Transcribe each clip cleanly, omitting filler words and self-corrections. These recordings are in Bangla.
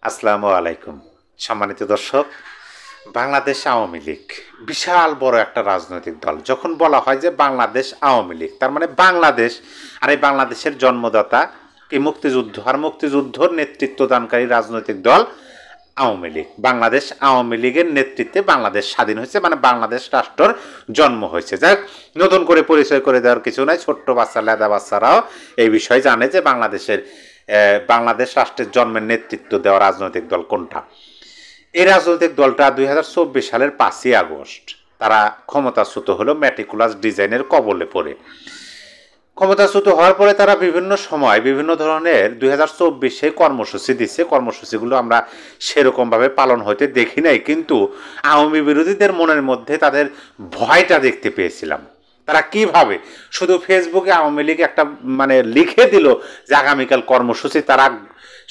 আসসালামু আলাইকুম। সম্মানিত দর্শক, বাংলাদেশ আওয়ামী লীগ বিশাল বড় একটা রাজনৈতিক দল। যখন বলা হয় যে বাংলাদেশ আওয়ামী লীগ, তার মানে বাংলাদেশ, আর এই বাংলাদেশের জন্মদাতা কি মুক্তিযুদ্ধ, আর মুক্তিযুদ্ধর নেতৃত্ব দানকারী রাজনৈতিক দল আওয়ামী লীগ। বাংলাদেশ আওয়ামী লীগের নেতৃত্বে বাংলাদেশ স্বাধীন হয়েছে, মানে বাংলাদেশ রাষ্ট্রের জন্ম হয়েছে। যাই হোক, নতুন করে পরিচয় করে দেওয়ার কিছু নাই। ছোট্ট বাচ্চা লেদা বাচ্চারাও এই বিষয়ে জানে যে বাংলাদেশ রাষ্ট্রের জন্মের নেতৃত্ব দেওয়া রাজনৈতিক দল কোনটা। এই রাজনৈতিক দলটা 2024 সালের 5ই আগস্ট তারা ক্ষমতাচ্যুত হলো ম্যাটিকুলাস ডিজাইনের কবলে পড়ে। ক্ষমতাচ্যুত হওয়ার পরে তারা বিভিন্ন সময় বিভিন্ন ধরনের 2024 কর্মসূচি দিচ্ছে। কর্মসূচিগুলো আমরা সেরকমভাবে পালন হইতে দেখি নাই, কিন্তু আওয়ামী বিরোধীদের মনের মধ্যে তাদের ভয়টা দেখতে পেয়েছিলাম। তারা কিভাবে শুধু ফেসবুকে আওয়ামী লীগ একটা লিখে দিল যে আগামীকাল কর্মসূচি, তারা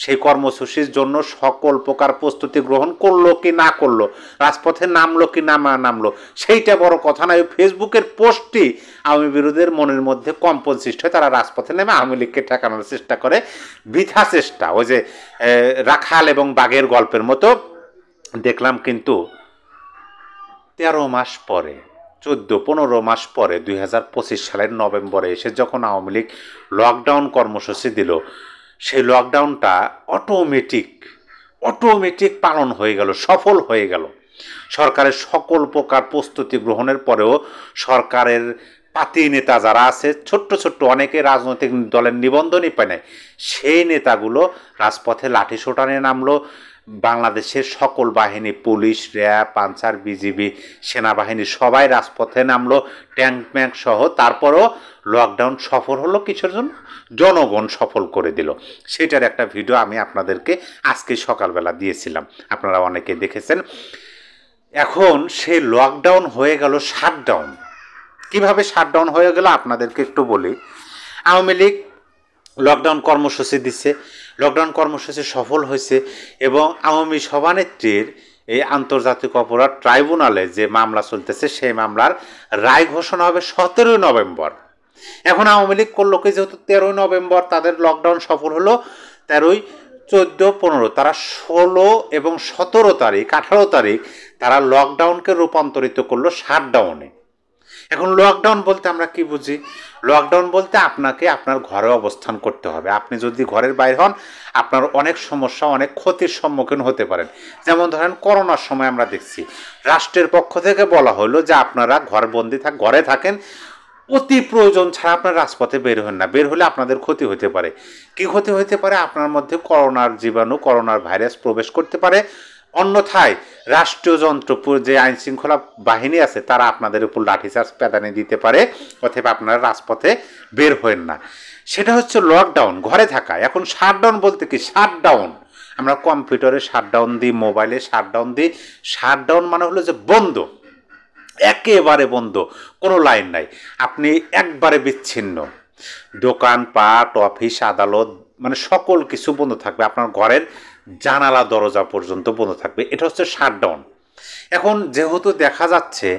সেই কর্মসূচির জন্য সকল প্রকার প্রস্তুতি গ্রহণ করলো কি না করলো, রাজপথে নামলো কি না নামলো, সেইটা বড় কথা নয়। ফেসবুকের পোস্টটি আওয়ামী বিরোধীদের মনের মধ্যে কম্পন সৃষ্টি হয়। তারা রাজপথে নেমে আওয়ামী লীগকে ঠেকানোর চেষ্টা করে, বৃথা চেষ্টা। ওই যে রাখাল এবং বাঘের গল্পের মতো দেখলাম। কিন্তু 13 মাস পরে, 14-15 মাস পরে 2025 সালের নভেম্বরে এসে যখন আওয়ামী লীগ লকডাউন কর্মসূচি দিল, সেই লকডাউনটা অটোমেটিক পালন হয়ে গেল, সফল হয়ে গেল। সরকারের সকল প্রকার প্রস্তুতি গ্রহণের পরেও সরকারের পাতি নেতা যারা আছে, ছোট্ট অনেকে রাজনৈতিক দলের নিবন্ধনই পায় নাই, সেই নেতাগুলো রাজপথে লাঠি সোটা নিয়ে নামলো। বাংলাদেশের সকল বাহিনী, পুলিশ, র্যাব, আনসার, বিজিবি, সেনাবাহিনী সবাই রাজপথে নামলো, ট্যাঙ্ক সহ। তারপরও লকডাউন সফল হলো কিসের জন্য? জনগণ সফল করে দিল। সেটার একটা ভিডিও আমি আপনাদেরকে আজকে সকালবেলা দিয়েছিলাম, আপনারা অনেকে দেখেছেন। এখন সে লকডাউন হয়ে গেল শাটডাউন। কিভাবে শাটডাউন হয়ে গেল আপনাদেরকে একটু বলি। আওয়ামী লীগ লকডাউন কর্মসূচি দিচ্ছে, লকডাউন কর্মসূচি সফল হয়েছে, এবং আওয়ামী সভানেত্রীর এই আন্তর্জাতিক অপরাধ ট্রাইব্যুনালে যে মামলা চলতেছে, সেই মামলার রায় ঘোষণা হবে 17 নভেম্বর। এখন আওয়ামী লীগ করলো কি, যেহেতু 13 নভেম্বর তাদের লকডাউন সফল হলো, 13, 14, 15 তারা 16 এবং 17 তারিখ, 18 তারিখ তারা লকডাউনকে রূপান্তরিত করলো শাটডাউনে। এখন লকডাউন বলতে আমরা কি বুঝি? লকডাউন বলতে আপনাকে আপনার ঘরে অবস্থান করতে হবে। আপনি যদি ঘরের বাইরে হন, আপনার অনেক সমস্যা, অনেক ক্ষতির সম্মুখীন হতে পারেন। যেমন ধরেন করোনার সময় আমরা দেখছি রাষ্ট্রের পক্ষ থেকে বলা হলো যে আপনারা ঘরে থাকেন, অতি প্রয়োজন ছাড়া আপনার রাজপথে বের হন না। বের হলে আপনাদের ক্ষতি হতে পারে। কি ক্ষতি হতে পারে? আপনার মধ্যে করোনার জীবাণু, করোনার ভাইরাস প্রবেশ করতে পারে। অন্যথায় রাষ্ট্রীয় যে আইন শৃঙ্খলা বাহিনী আছে, তারা আপনাদের উপর লাঠিচার্জ প্যাদানি দিতে পারে। অথবা আপনারা রাজপথে বের হবেন না। সেটা হচ্ছে লকডাউন, ঘরে থাকা। এখন শাটডাউন বলতে কি? শাটডাউন আমরা কম্পিউটারে শাটডাউন দিই, মোবাইলে শাটডাউন দিই। শাটডাউন মানে হলো যে বন্ধ, একেবারে বন্ধ, কোনো লাইন নাই, আপনি একবারে বিচ্ছিন্ন। দোকানপাট, অফিস, আদালত, সকল কিছু বন্ধ থাকবে। আপনার ঘরের জানালা দরজা পর্যন্ত বন্ধ থাকবে। এটা হচ্ছে শাটডাউন। এখন যেহেতু দেখা যাচ্ছে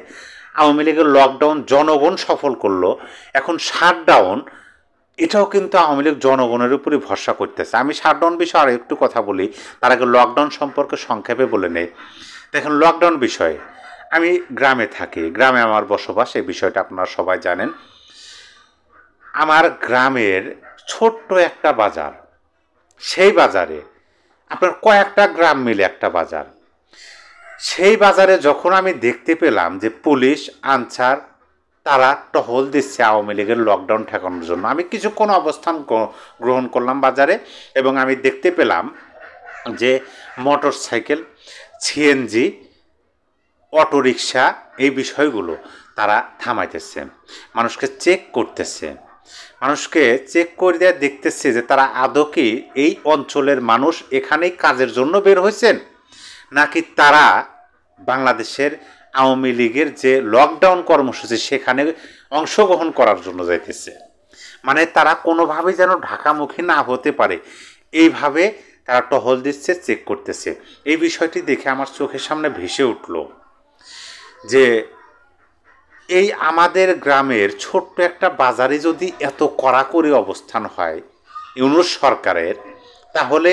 আওয়ামী লীগের লকডাউন জনগণ সফল করলো, এখন শাটডাউন এটাও কিন্তু আওয়ামী লীগ জনগণের উপরই ভরসা করতেছে। আমি শাটডাউন বিষয়ে আর একটু কথা বলি, তার আগে লকডাউন সম্পর্কে সংক্ষেপে বলে নেই। দেখেন, লকডাউন বিষয়ে আমি গ্রামে থাকি, গ্রামে আমার বসবাস, এই বিষয়টা আপনারা সবাই জানেন। আমার গ্রামের ছোট্ট একটা বাজার, সেই বাজারে আপনার কয়েকটা গ্রাম মিলে একটা বাজার। সেই বাজারে যখন আমি দেখতে পেলাম যে পুলিশ, আনসার তারা টহল দিচ্ছে আওয়ামী লীগের লকডাউন ঠেকানোর জন্য, আমি কিছুক্ষণ অবস্থান গ্রহণ করলাম বাজারে, এবং আমি দেখতে পেলাম যে মোটর সাইকেল, সিএনজি, অটোরিকশা, এই বিষয়গুলো তারা থামাইতেছে, মানুষকে চেক করতেছে। মানুষকে চেক করে দেওয়া দেখতেছে যে তারা আদৌ কি এই অঞ্চলের মানুষ এখানেই কাজের জন্য বের হয়েছেন, নাকি তারা বাংলাদেশের আওয়ামী লীগের যে লকডাউন কর্মসূচি সেখানে অংশগ্রহণ করার জন্য যাইতেছে। তারা কোনোভাবেই যেন ঢাকামুখী না হতে পারে, এইভাবে তারা টহল দিচ্ছে, চেক করতেছে। এই বিষয়টি দেখে আমার চোখের সামনে ভেসে উঠল যে এই আমাদের গ্রামের ছোট্ট একটা বাজারে যদি এত কড়াকড়ি অবস্থান হয় ইউনূস সরকারের, তাহলে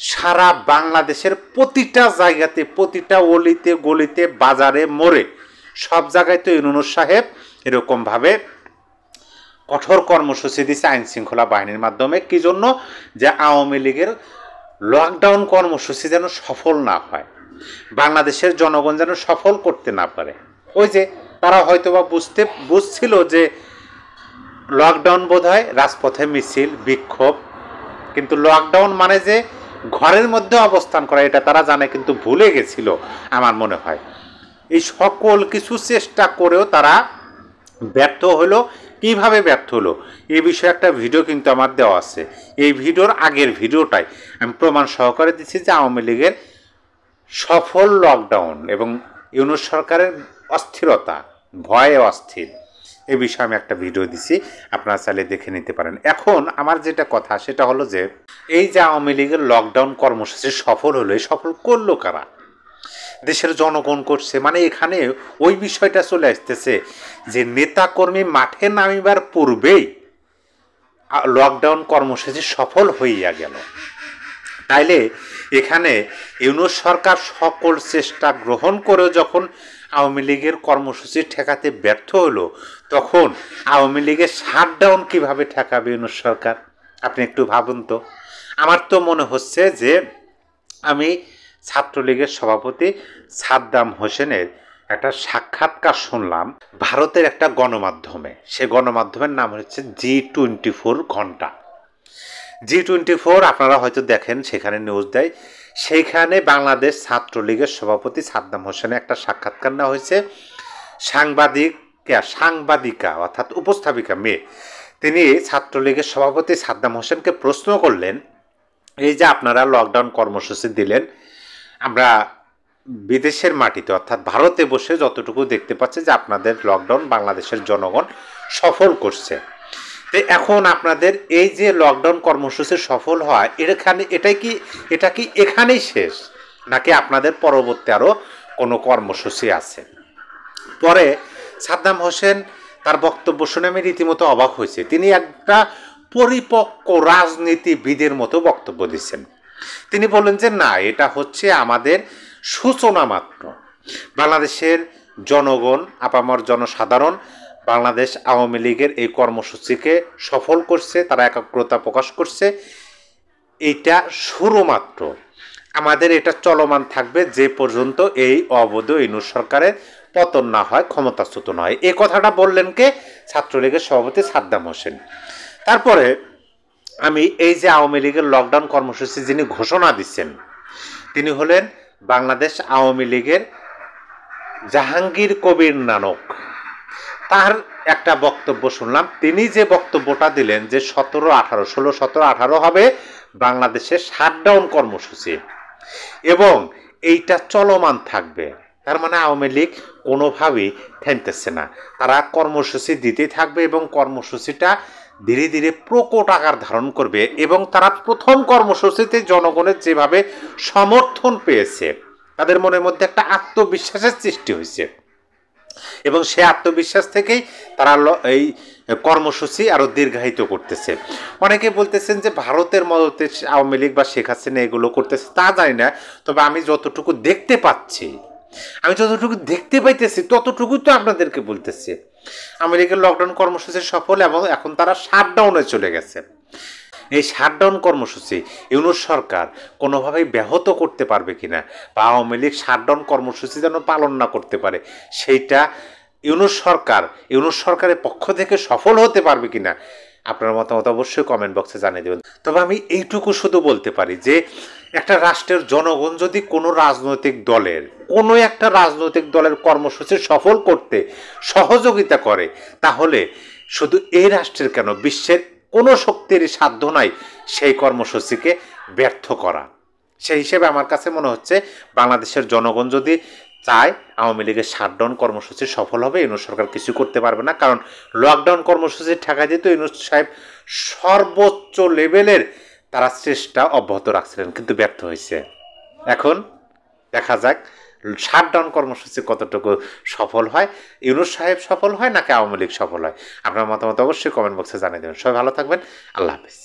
সারা বাংলাদেশের প্রতিটা জায়গাতে, প্রতিটা অলিতে গলিতে, বাজারে, মোড়ে, সব জায়গায় তো ইউনূস সাহেব এরকমভাবে কঠোর কর্মসূচি দিচ্ছে আইন শৃঙ্খলা বাহিনীর মাধ্যমে। কি জন্য? যে আওয়ামী লীগের লকডাউন কর্মসূচি যেন সফল না হয়, বাংলাদেশের জনগণ যেন সফল করতে না পারে। ওই যে তারা হয়তোবা বুঝছিল যে লকডাউন বোধহয় রাজপথে মিছিল, বিক্ষোভ, কিন্তু লকডাউন মানে যে ঘরের মধ্যে অবস্থান করা, এটা তারা জানে, কিন্তু ভুলে গেছিল আমার মনে হয়। এই সকল কিছু চেষ্টা করেও তারা ব্যর্থ হলো। কিভাবে ব্যর্থ হলো এই বিষয়ে একটা ভিডিও কিন্তু আমার দেওয়া আছে। এই ভিডিওর আগের ভিডিওটাই আমি প্রমাণ সহকারে দিচ্ছি যে আওয়ামী লীগের সফল লকডাউন এবং ইউনূস সরকারের অস্থিরতা, ভয়ে অস্থির, এ বিষয়ে আমি একটা ভিডিও দিছি, আপনারা চাইলে দেখে নিতে পারেন। এখন আমার যেটা কথা সেটা হলো যে এই যে আওয়ামী লীগের লকডাউন কর্মসূচি সফল হলো, এই সফল করলো কারা? দেশের জনগণ করছে। মানে এখানে ওই বিষয়টা চলে আসতেছে যে নেতাকর্মী মাঠে নামিবার পূর্বেই লকডাউন কর্মসূচি সফল হইয়া গেল। তাইলে এখানে ইউনূস সরকার সকল চেষ্টা গ্রহণ করেও যখন আওয়ামী লীগের কর্মসূচি ঠেকাতে ব্যর্থ হলো, তখন আওয়ামী লীগের শাটডাউন কীভাবে ঠেকাবে ইউনূস সরকার? আপনি একটু ভাবুন তো। আমার তো মনে হচ্ছে যে আমি ছাত্রলীগের সভাপতি সাদ্দাম হোসেনের একটা সাক্ষাৎকার শুনলাম ভারতের একটা গণমাধ্যমে। সে গণমাধ্যমের নাম হচ্ছে G24 ঘন্টা। G24 আপনারা হয়তো দেখেন, সেখানে নিউজ দেয়। সেইখানে বাংলাদেশ ছাত্রলীগের সভাপতি সাদ্দাম হোসেনের একটা সাক্ষাৎকার নেওয়া হয়েছে। সাংবাদিকা অর্থাৎ উপস্থাপিকা মেয়ে, তিনি ছাত্রলীগের সভাপতি সাদ্দাম হোসেনকে প্রশ্ন করলেন, এই যে আপনারা লকডাউন কর্মসূচি দিলেন, আমরা বিদেশের মাটিতে অর্থাৎ ভারতে বসে যতটুকু দেখতে পাচ্ছি যে আপনাদের লকডাউন বাংলাদেশের জনগণ সফল করছে। তো এখন আপনাদের এই যে লকডাউন কর্মসূচি সফল হয়, এটা কি এখানেই শেষ, নাকি আপনাদের পরবর্তী আরও কোনো কর্মসূচি আছে? পরে সাদ্দাম হোসেন তার বক্তব্য শুনে আমি রীতিমতো অবাক হয়েছে। তিনি একটা পরিপক্ক রাজনীতিবিদের মতো বক্তব্য দিচ্ছেন। তিনি বললেন যে না, এটা হচ্ছে আমাদের সূচনা মাত্র। বাংলাদেশের জনগণ, আপামর জনসাধারণ বাংলাদেশ আওয়ামী লীগের এই কর্মসূচিকে সফল করছে, তারা একাগ্রতা প্রকাশ করছে। এইটা শুরু মাত্র, আমাদের এটা চলমান থাকবে যে পর্যন্ত এই অবৈধ ইউনূস সরকারের পতন না হয়, ক্ষমতাচ্যুত না হয়। এই কথাটা বললেন কে? ছাত্রলীগের সভাপতি সাদ্দাম হোসেন। তারপরে আমি এই যে আওয়ামী লীগের লকডাউন কর্মসূচি যিনি ঘোষণা দিচ্ছেন, তিনি হলেন বাংলাদেশ আওয়ামী লীগের জাহাঙ্গীর কবির নানক। তার একটা বক্তব্য শুনলাম। তিনি যে বক্তব্যটা দিলেন যে 16-18 হবে বাংলাদেশের শাটডাউন কর্মসূচি এবং এইটা চলমান থাকবে। তার মানে আওয়ামী লীগ কোনোভাবেই থামতেছে না, তারা কর্মসূচি দিতেই থাকবে এবং কর্মসূচিটা ধীরে ধীরে প্রকট আকার ধারণ করবে। এবং তারা প্রথম কর্মসূচিতে জনগণের যেভাবে সমর্থন পেয়েছে, তাদের মনের মধ্যে একটা আত্মবিশ্বাসের সৃষ্টি হয়েছে এবং সে আত্মবিশ্বাস থেকেই তারা এই কর্মসূচি আরও দীর্ঘায়িত করতেছে। অনেকে বলতেছেন যে ভারতের মদতে আওয়ামী লীগ বা শেখ হাসিনা এগুলো করতেছে, তা জানি না। তবে আমি যতটুকু দেখতে পাইতেছি ততটুকু তো আপনাদেরকে বলতেছি। আওয়ামী লীগের লকডাউন কর্মসূচি সফল এবং এখন তারা শাটডাউনে চলে গেছে। এই শাটডাউন কর্মসূচি ইউনূস সরকার কোনোভাবেই ব্যাহত করতে পারবে কিনা, বা আওয়ামী লীগ শাটডাউন কর্মসূচি যেন পালন না করতে পারে, সেইটা ইউনূস সরকারের পক্ষ থেকে সফল হতে পারবে কিনা, আপনার মতামত অবশ্যই কমেন্ট বক্সে জানিয়ে দেবেন। তবে আমি এইটুকু শুধু বলতে পারি যে একটা রাষ্ট্রের জনগণ যদি কোনো একটা রাজনৈতিক দলের কর্মসূচি সফল করতে সহযোগিতা করে, তাহলে শুধু এই রাষ্ট্রের কেন, বিশ্বের কোনো শক্তির সাধ্য নাই সেই কর্মসূচিকে ব্যর্থ করা। সেই হিসেবে আমার কাছে মনে হচ্ছে বাংলাদেশের জনগণ যদি চায়, আওয়ামী লীগের শাটডাউন কর্মসূচি সফল হবে। ইউনূস সরকার কিছু করতে পারবে না, কারণ লকডাউন কর্মসূচি ঠেকা দিত ইউনূস সাহেব সর্বোচ্চ লেভেলের তারা চেষ্টা অব্যাহত রাখছিলেন, কিন্তু ব্যর্থ হয়েছে। এখন দেখা যাক শাটডাউন কর্মসূচি কতটুকু সফল হয়, ইউনূস সাহেব সফল হয় নাকি আওয়ামী লীগ সফল হয়। আপনার মতামত অবশ্যই কমেন্ট বক্সে জানিয়ে দেবেন। সবাই ভালো থাকবেন, আল্লাহ হাফেজ।